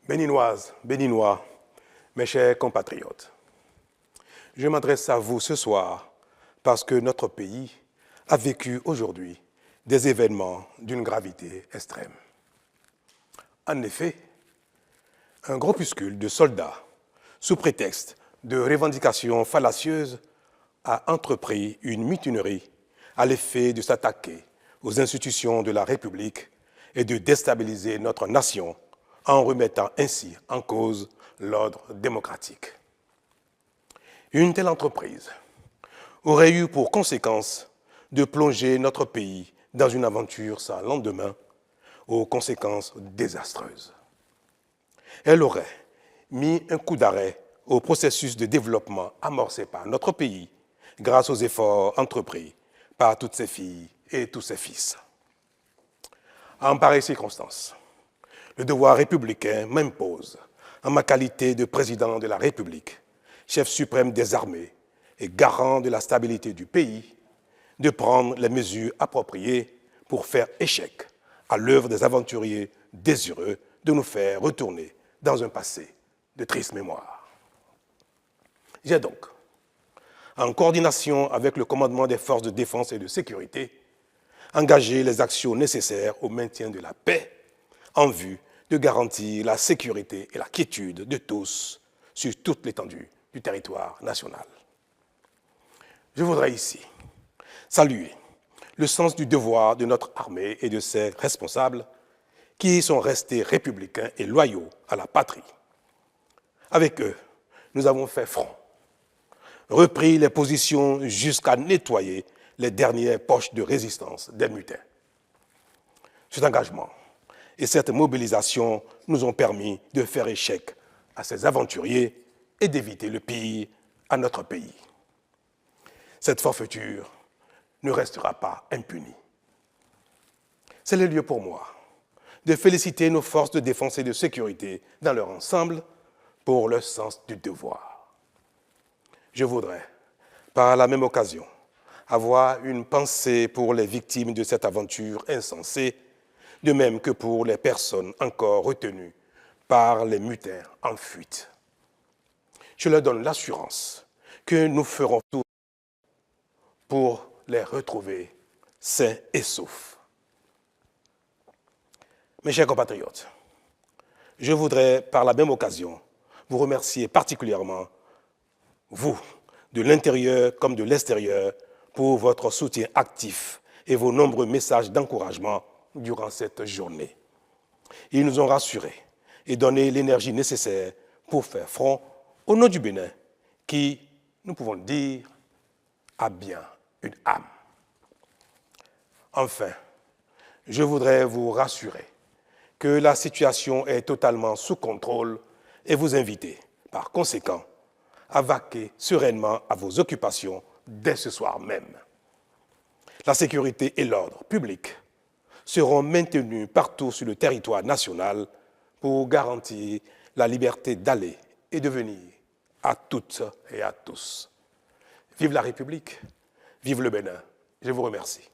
Béninoises, Béninois, mes chers compatriotes, je m'adresse à vous ce soir parce que notre pays a vécu aujourd'hui des événements d'une gravité extrême. En effet, un groupuscule de soldats, sous prétexte de revendications fallacieuses, a entrepris une mutinerie à l'effet de s'attaquer aux institutions de la République et de déstabiliser notre nation en remettant ainsi en cause l'ordre démocratique. Une telle entreprise aurait eu pour conséquence de plonger notre pays dans une aventure sans lendemain, aux conséquences désastreuses. Elle aurait mis un coup d'arrêt au processus de développement amorcé par notre pays grâce aux efforts entrepris par toutes ses filles et tous ses fils. En pareille circonstance, le devoir républicain m'impose, en ma qualité de président de la République, chef suprême des armées et garant de la stabilité du pays, de prendre les mesures appropriées pour faire échec à l'œuvre des aventuriers désireux de nous faire retourner dans un passé de triste mémoire. J'ai donc, en coordination avec le commandement des forces de défense et de sécurité, engagé les actions nécessaires au maintien de la paix en vue de garantir la sécurité et la quiétude de tous sur toute l'étendue du territoire national. Je voudrais ici saluer le sens du devoir de notre armée et de ses responsables qui sont restés républicains et loyaux à la patrie. Avec eux, nous avons fait front, repris les positions jusqu'à nettoyer les dernières poches de résistance des mutins. Cet engagement et cette mobilisation nous ont permis de faire échec à ces aventuriers et d'éviter le pire à notre pays. Cette forfaiture ne restera pas impunie. C'est le lieu pour moi de féliciter nos forces de défense et de sécurité dans leur ensemble pour leur sens du devoir. Je voudrais, par la même occasion, avoir une pensée pour les victimes de cette aventure insensée, de même que pour les personnes encore retenues par les mutins en fuite. Je leur donne l'assurance que nous ferons tout pour les retrouver sains et saufs. Mes chers compatriotes, je voudrais par la même occasion vous remercier particulièrement, vous, de l'intérieur comme de l'extérieur, pour votre soutien actif et vos nombreux messages d'encouragement durant cette journée. Ils nous ont rassurés et donné l'énergie nécessaire pour faire front au nom du Bénin, qui, nous pouvons le dire, a bien une âme. Enfin, je voudrais vous rassurer que la situation est totalement sous contrôle et vous inviter, par conséquent, à vaquer sereinement à vos occupations dès ce soir même. La sécurité et l'ordre public seront maintenus partout sur le territoire national pour garantir la liberté d'aller et de venir à toutes et à tous. Vive la République, vive le Bénin. Je vous remercie.